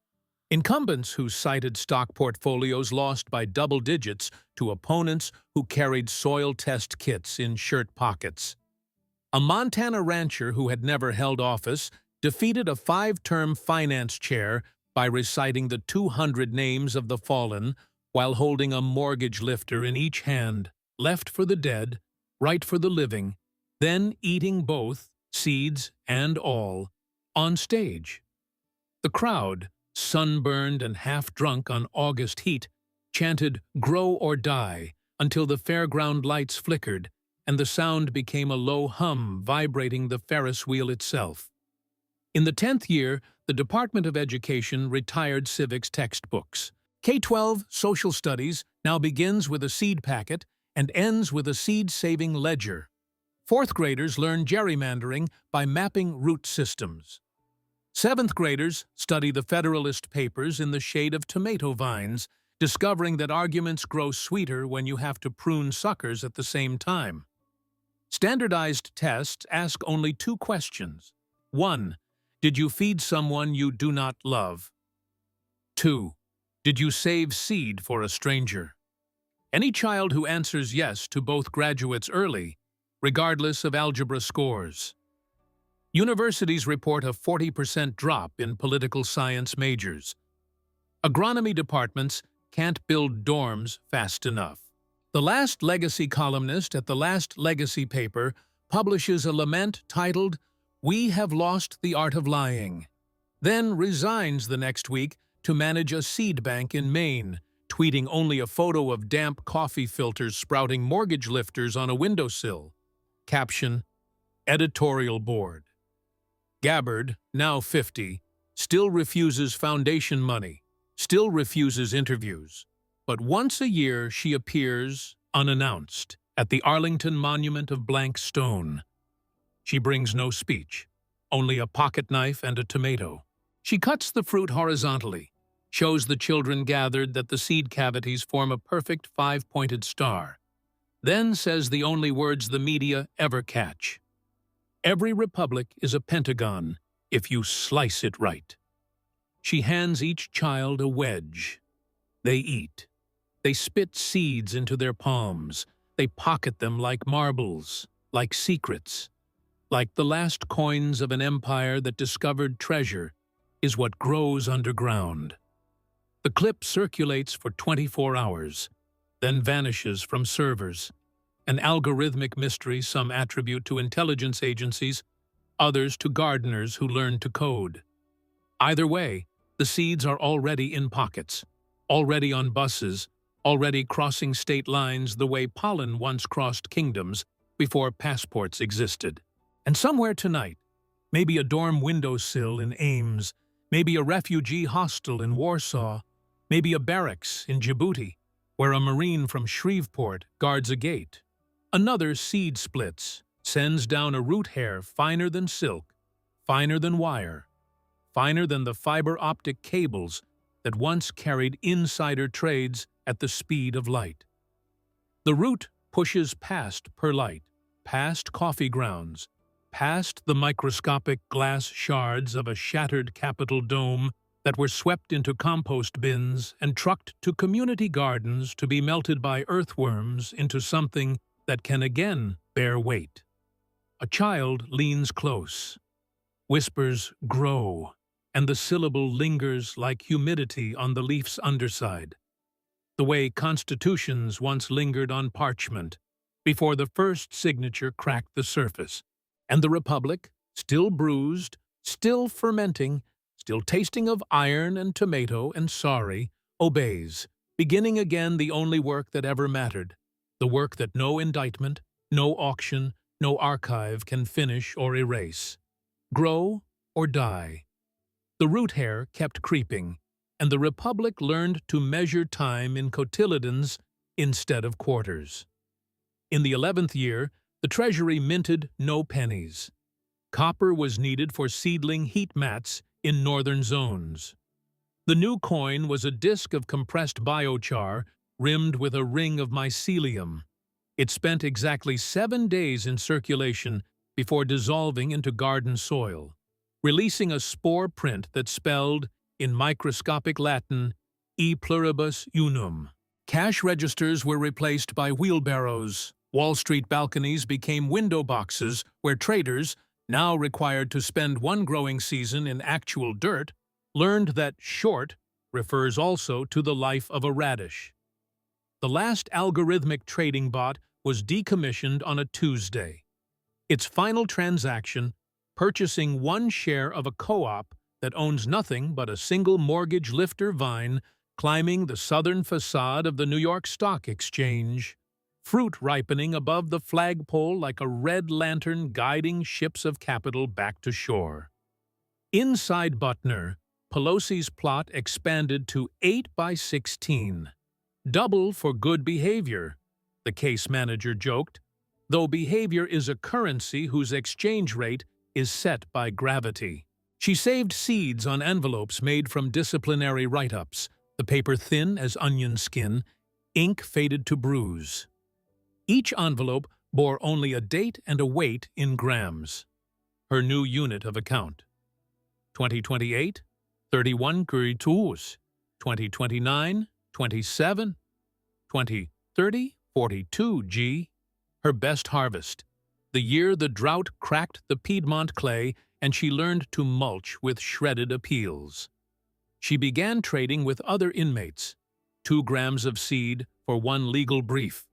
Incumbents who cited stock portfolios lost by double digits to opponents who carried soil test kits in shirt pockets. A Montana rancher who had never held office defeated a 5-term finance chair by reciting the 200 names of the fallen while holding a mortgage lifter in each hand, left for the dead, right for the living, then eating both, seeds and all, on stage. The crowd, sunburned and half-drunk on August heat, chanted "Grow or Die" until the fairground lights flickered and the sound became a low hum vibrating the Ferris wheel itself. In the 10th year, the Department of Education retired civics textbooks. K-12 social studies now begins with a seed packet and ends with a seed-saving ledger. 4th graders learn gerrymandering by mapping root systems. 7th graders study the Federalist Papers in the shade of tomato vines, discovering that arguments grow sweeter when you have to prune suckers at the same time. Standardized tests ask only 2 questions. 1. Did you feed someone you do not love? 2. Did you save seed for a stranger? Any child who answers yes to both graduates early, regardless of algebra scores. Universities report a 40% drop in political science majors. Agronomy departments can't build dorms fast enough. The last legacy columnist at the last legacy paper publishes a lament titled, "We have lost the art of lying," then resigns the next week to manage a seed bank in Maine, tweeting only a photo of damp coffee filters sprouting mortgage lifters on a windowsill. Caption, editorial board. Gabbard, now 50, still refuses foundation money, still refuses interviews. But once a year she appears, unannounced, at the Arlington Monument of Blank Stone. She brings no speech, only a pocket knife and a tomato. She cuts the fruit horizontally, shows the children gathered that the seed cavities form a perfect five-pointed star, then says the only words the media ever catch. Every republic is a Pentagon if you slice it right. She hands each child a wedge. They eat. They spit seeds into their palms. They pocket them like marbles, like secrets. Like the last coins of an empire that discovered treasure is what grows underground. The clip circulates for 24 hours, then vanishes from servers. An algorithmic mystery some attribute to intelligence agencies, others to gardeners who learn to code. Either way, the seeds are already in pockets, already on buses, already crossing state lines the way pollen once crossed kingdoms before passports existed. And somewhere tonight, maybe a dorm windowsill in Ames, maybe a refugee hostel in Warsaw, maybe a barracks in Djibouti, where a Marine from Shreveport guards a gate. Another seed splits, sends down a root hair finer than silk, finer than wire, finer than the fiber-optic cables that once carried insider trades at the speed of light. The root pushes past perlite, past coffee grounds, past the microscopic glass shards of a shattered Capitol dome that were swept into compost bins and trucked to community gardens to be melted by earthworms into something that can again bear weight. A child leans close, whispers grow, and the syllable lingers like humidity on the leaf's underside, the way constitutions once lingered on parchment before the first signature cracked the surface. And the republic, still bruised, still fermenting, still tasting of iron and tomato and sorry, obeys, beginning again the only work that ever mattered, the work that no indictment, no auction, no archive can finish or erase. Grow or die. The root hair kept creeping, and the republic learned to measure time in cotyledons instead of quarters. In the 11th year, the Treasury minted no pennies. Copper was needed for seedling heat mats in northern zones. The new coin was a disc of compressed biochar rimmed with a ring of mycelium. It spent exactly 7 days in circulation before dissolving into garden soil, releasing a spore print that spelled, in microscopic Latin, E pluribus unum. Cash registers were replaced by wheelbarrows. Wall Street balconies became window boxes where traders, now required to spend one growing season in actual dirt, learned that short refers also to the life of a radish. The last algorithmic trading bot was decommissioned on a Tuesday. Its final transaction, purchasing one share of a co-op that owns nothing but a single mortgage lifter vine climbing the southern facade of the New York Stock Exchange, fruit ripening above the flagpole like a red lantern guiding ships of capital back to shore. Inside Butner, Pelosi's plot expanded to 8 by 16. Double for good behavior, the case manager joked, though behavior is a currency whose exchange rate is set by gravity. She saved seeds on envelopes made from disciplinary write-ups, the paper thin as onion skin, ink faded to bruise. Each envelope bore only a date and a weight in grams. Her new unit of account. 2028, 31 curitous. 2029, 27. 2030, 42 G. Her best harvest. The year the drought cracked the Piedmont clay and she learned to mulch with shredded appeals. She began trading with other inmates. 2 grams of seed for 1 legal brief.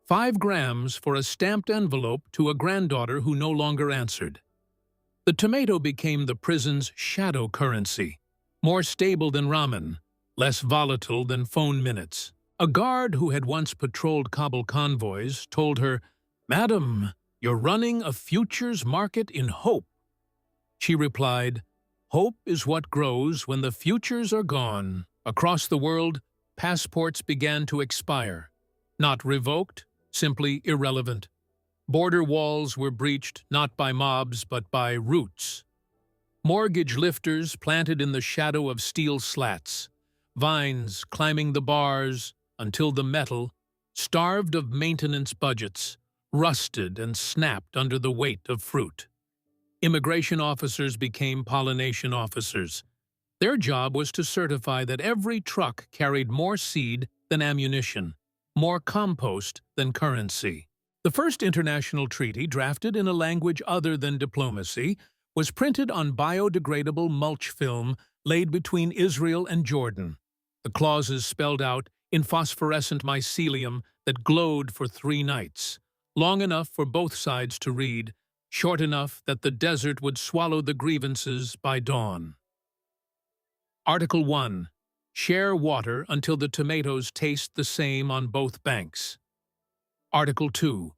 5 grams for a stamped envelope to a granddaughter who no longer answered. The tomato became the prison's shadow currency, more stable than ramen, less volatile than phone minutes. A guard who had once patrolled Kabul convoys told her, "Madam, you're running a futures market in hope." She replied, "Hope is what grows when the futures are gone." Across the world, passports began to expire. Not revoked, simply irrelevant. Border walls were breached not by mobs but by roots. Mortgage lifters planted in the shadow of steel slats, vines climbing the bars until the metal, starved of maintenance budgets, rusted and snapped under the weight of fruit. Immigration officers became pollination officers. Their job was to certify that every truck carried more seed than ammunition, more compost than currency. The first international treaty, drafted in a language other than diplomacy, was printed on biodegradable mulch film laid between Israel and Jordan. The clauses spelled out in phosphorescent mycelium that glowed for 3 nights, long enough for both sides to read, short enough that the desert would swallow the grievances by dawn. Article 1. Share water until the tomatoes taste the same on both banks. Article 2.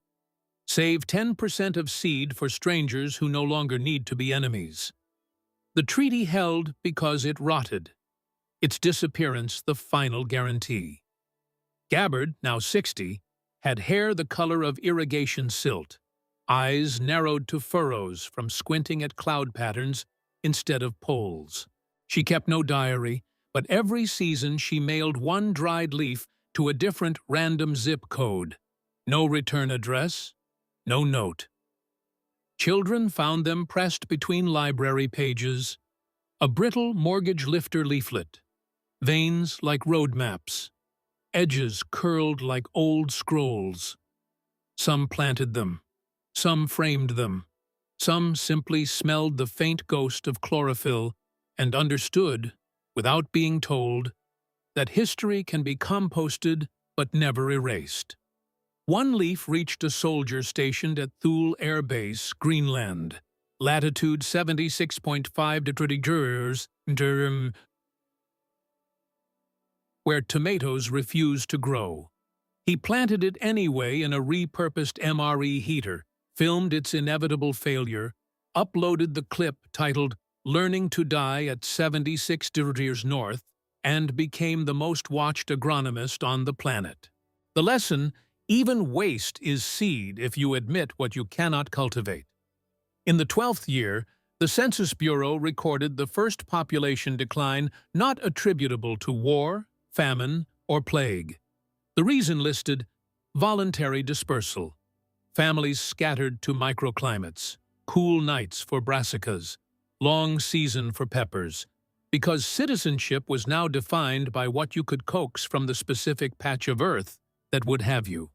Save 10% of seed for strangers who no longer need to be enemies. The treaty held because it rotted. Its disappearance the final guarantee. Gabbard, now 60, had hair the color of irrigation silt, eyes narrowed to furrows from squinting at cloud patterns instead of poles. She kept no diary, but every season she mailed one dried leaf to a different random zip code. No return address, no note. Children found them pressed between library pages. A brittle mortgage lifter leaflet, veins like road maps, edges curled like old scrolls. Some planted them, some framed them, some simply smelled the faint ghost of chlorophyll and understood, without being told, that history can be composted but never erased. One leaf reached a soldier stationed at Thule Air Base, Greenland, latitude 76.5 degrees, where tomatoes refused to grow. He planted it anyway in a repurposed MRE heater, filmed its inevitable failure, uploaded the clip titled "Learning to Die at 76 degrees North," and became the most watched agronomist on the planet. The lesson: even waste is seed if you admit what you cannot cultivate. In the 12th year, the Census Bureau recorded the first population decline not attributable to war, famine, or plague. The reason listed: voluntary dispersal. Families scattered to microclimates, cool nights for brassicas, long season for peppers, because citizenship was now defined by what you could coax from the specific patch of earth that would have you.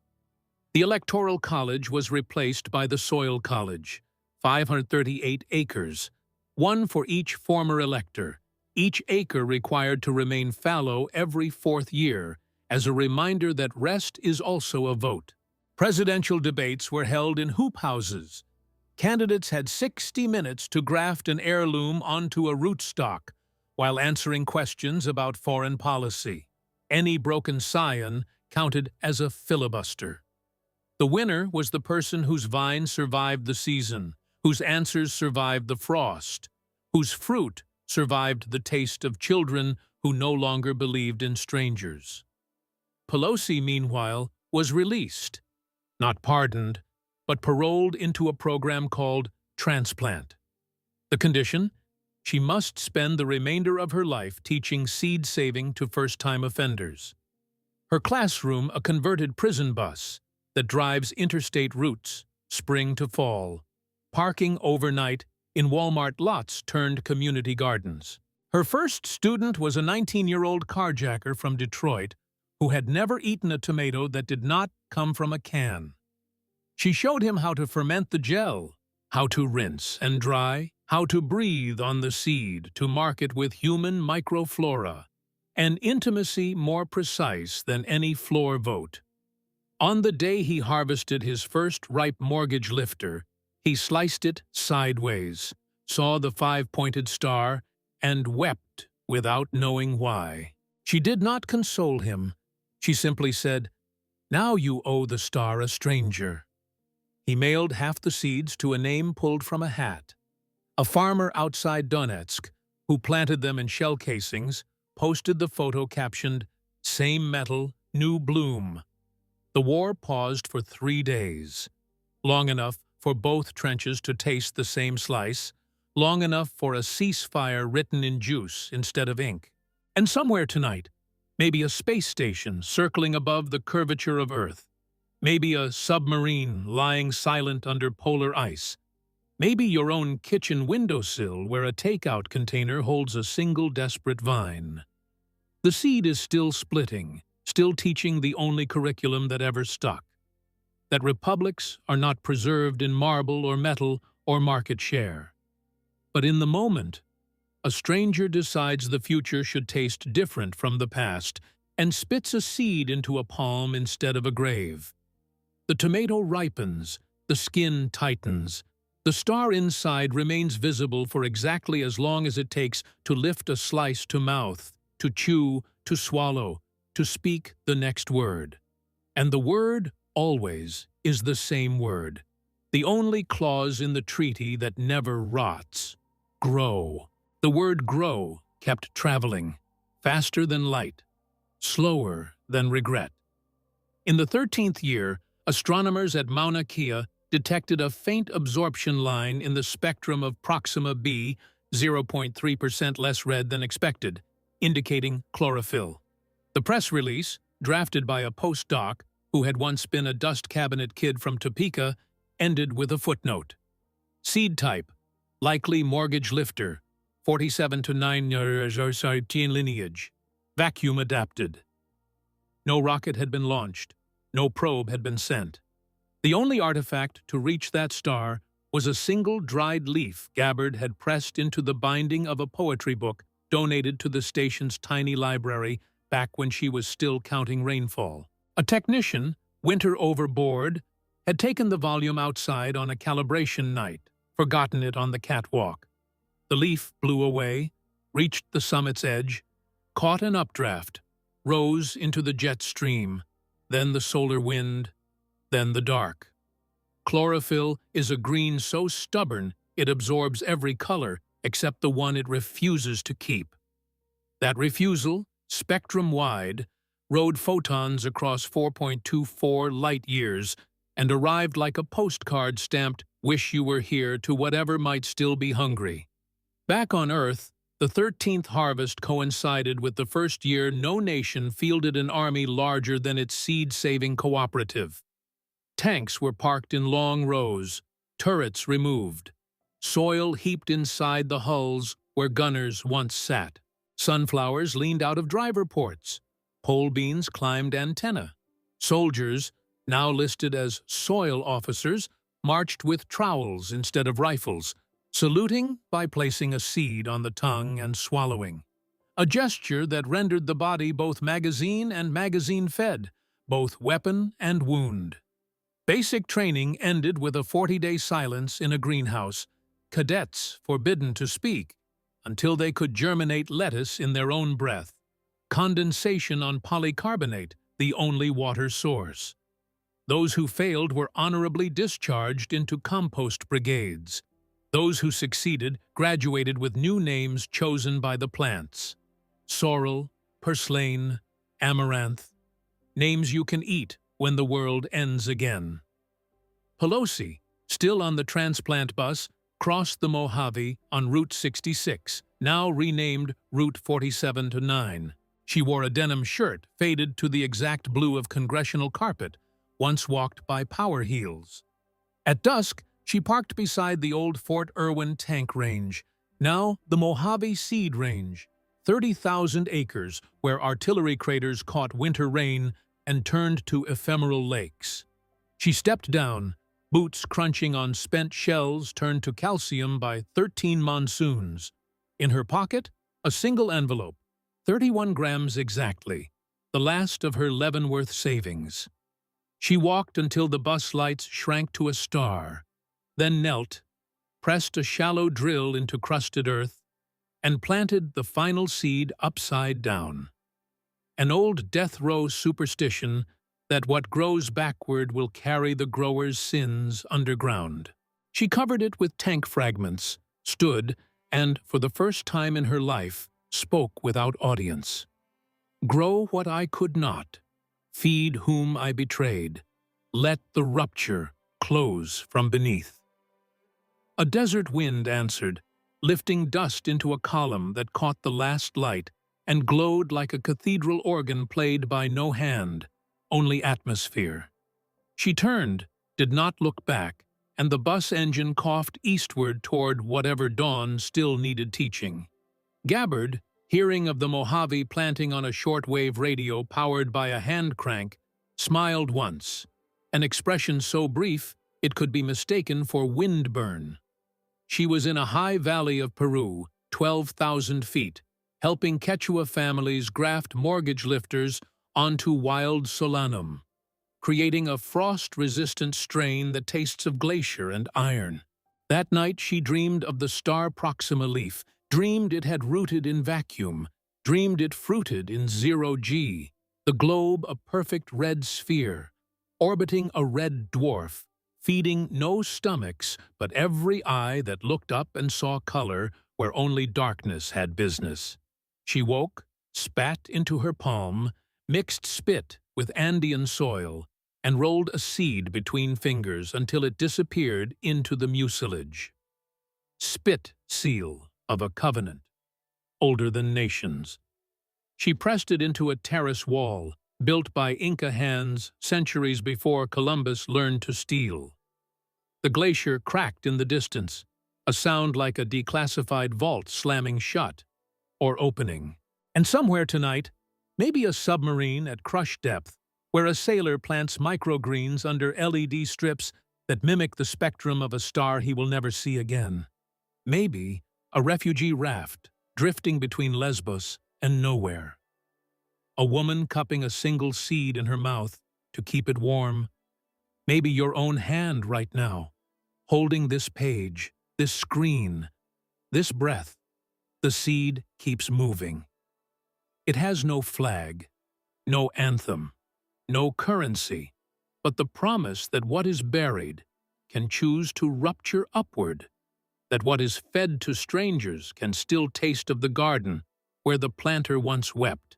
The Electoral College was replaced by the Soil College, 538 acres, one for each former elector, each acre required to remain fallow every 4th year, as a reminder that rest is also a vote. Presidential debates were held in hoop houses. Candidates had 60 minutes to graft an heirloom onto a rootstock while answering questions about foreign policy. Any broken scion counted as a filibuster. The winner was the person whose vine survived the season, whose answers survived the frost, whose fruit survived the taste of children who no longer believed in strangers. Pelosi, meanwhile, was released, not pardoned, but paroled into a program called transplant. The condition? She must spend the remainder of her life teaching seed saving to first-time offenders. Her classroom a converted prison bus that drives interstate routes, spring to fall, parking overnight in Walmart lots turned community gardens. Her first student was a 19-year-old carjacker from Detroit who had never eaten a tomato that did not come from a can. She showed him how to ferment the gel, how to rinse and dry, how to breathe on the seed to mark it with human microflora, an intimacy more precise than any floor vote. On the day he harvested his first ripe mortgage lifter, he sliced it sideways, saw the 5-pointed star, and wept without knowing why. She did not console him. She simply said, "Now you owe the star a stranger." He mailed half the seeds to a name pulled from a hat. A farmer outside Donetsk, who planted them in shell casings, posted the photo captioned, "Same metal, new bloom." The war paused for 3 days, long enough for both trenches to taste the same slice, long enough for a ceasefire written in juice instead of ink. And somewhere tonight, maybe a space station circling above the curvature of Earth, maybe a submarine lying silent under polar ice, maybe your own kitchen windowsill where a takeout container holds a single desperate vine. The seed is still splitting, still teaching the only curriculum that ever stuck: that republics are not preserved in marble or metal or market share. But in the moment, a stranger decides the future should taste different from the past and spits a seed into a palm instead of a grave. The tomato ripens, the skin tightens. The star inside remains visible for exactly as long as it takes to lift a slice to mouth, to chew, to swallow, to speak the next word. And the word, always, is the same word. The only clause in the treaty that never rots. Grow. The word grow kept traveling, faster than light, slower than regret. In the 13th year, astronomers at Mauna Kea detected a faint absorption line in the spectrum of Proxima b, 0.3% less red than expected, indicating chlorophyll. The press release, drafted by a postdoc who had once been a dust cabinet kid from Topeka, ended with a footnote. Seed type, likely mortgage lifter, 47 to 9 years lineage, vacuum adapted. No rocket had been launched, no probe had been sent. The only artifact to reach that star was a single dried leaf Gabbard had pressed into the binding of a poetry book donated to the station's tiny library back when she was still counting rainfall. A technician, winter overboard, had taken the volume outside on a calibration night, forgotten it on the catwalk. The leaf blew away, reached the summit's edge, caught an updraft, rose into the jet stream, then the solar wind, then the dark. Chlorophyll is a green so stubborn it absorbs every color except the one it refuses to keep. That refusal, spectrum-wide, rode photons across 4.24 light-years and arrived like a postcard stamped "Wish you were here" to whatever might still be hungry. Back on Earth, the 13th harvest coincided with the first year no nation fielded an army larger than its seed-saving cooperative. Tanks were parked in long rows, turrets removed, soil heaped inside the hulls where gunners once sat. Sunflowers leaned out of driver ports. Pole beans climbed antenna. Soldiers, now listed as soil officers, marched with trowels instead of rifles, saluting by placing a seed on the tongue and swallowing. A gesture that rendered the body both magazine and magazine-fed, both weapon and wound. Basic training ended with a 40-day silence in a greenhouse, cadets forbidden to speak, until they could germinate lettuce in their own breath. Condensation on polycarbonate, the only water source. Those who failed were honorably discharged into compost brigades. Those who succeeded graduated with new names chosen by the plants. Sorrel, purslane, amaranth. Names you can eat when the world ends again. Pelosi, still on the transplant bus, crossed the Mojave on Route 66, now renamed Route 47 to 9. She wore a denim shirt faded to the exact blue of congressional carpet, once walked by power heels. At dusk, she parked beside the old Fort Irwin tank range, now the Mojave Seed Range, 30,000 acres where artillery craters caught winter rain and turned to ephemeral lakes. She stepped down, boots crunching on spent shells turned to calcium by 13 monsoons. In her pocket, a single envelope, 31 grams exactly, the last of her Leavenworth savings. She walked until the bus lights shrank to a star, then knelt, pressed a shallow drill into crusted earth, and planted the final seed upside down. an old death row superstition that what grows backward will carry the grower's sins underground. She covered it with tank fragments, stood, and, for the first time in her life, spoke without audience. Grow what I could not, feed whom I betrayed, let the rupture close from beneath. A desert wind answered, lifting dust into a column that caught the last light and glowed like a cathedral organ played by no hand, only atmosphere. She turned, did not look back, and the bus engine coughed eastward toward whatever dawn still needed teaching. Gabbard, hearing of the Mojave planting on a shortwave radio powered by a hand crank, smiled once, an expression so brief it could be mistaken for windburn. She was in a high valley of Peru, 12,000 feet, helping Quechua families graft mortgage lifters onto wild solanum, creating a frost-resistant strain that tastes of glacier and iron. That night she dreamed of the star Proxima leaf, dreamed it had rooted in vacuum, dreamed it fruited in zero-G, the globe a perfect red sphere, orbiting a red dwarf, feeding no stomachs but every eye that looked up and saw color where only darkness had business. She woke, spat into her palm, mixed spit with Andean soil, and rolled a seed between fingers until it disappeared into the mucilage. Spit seal of a covenant, older than nations. She pressed it into a terrace wall, built by Inca hands centuries before Columbus learned to steal. The glacier cracked in the distance, a sound like a declassified vault slamming shut, or opening. And somewhere tonight, maybe a submarine at crush depth, where a sailor plants microgreens under LED strips that mimic the spectrum of a star he will never see again. Maybe a refugee raft drifting between Lesbos and nowhere. A woman cupping a single seed in her mouth to keep it warm. Maybe your own hand right now, holding this page, this screen, this breath. The seed keeps moving. It has no flag, no anthem, no currency, but the promise that what is buried can choose to rupture upward, that what is fed to strangers can still taste of the garden where the planter once wept,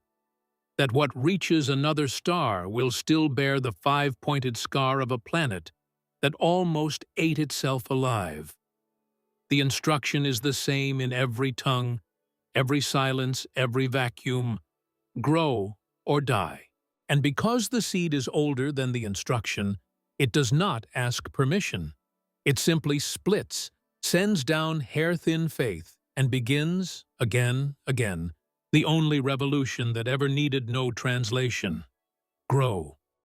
that what reaches another star will still bear the five-pointed scar of a planet that almost ate itself alive. The instruction is the same in every tongue, every silence, every vacuum: grow or die. And because the seed is older than the instruction, it does not ask permission. It simply splits, sends down hair-thin faith, and begins, again, the only revolution that ever needed no translation. Grow.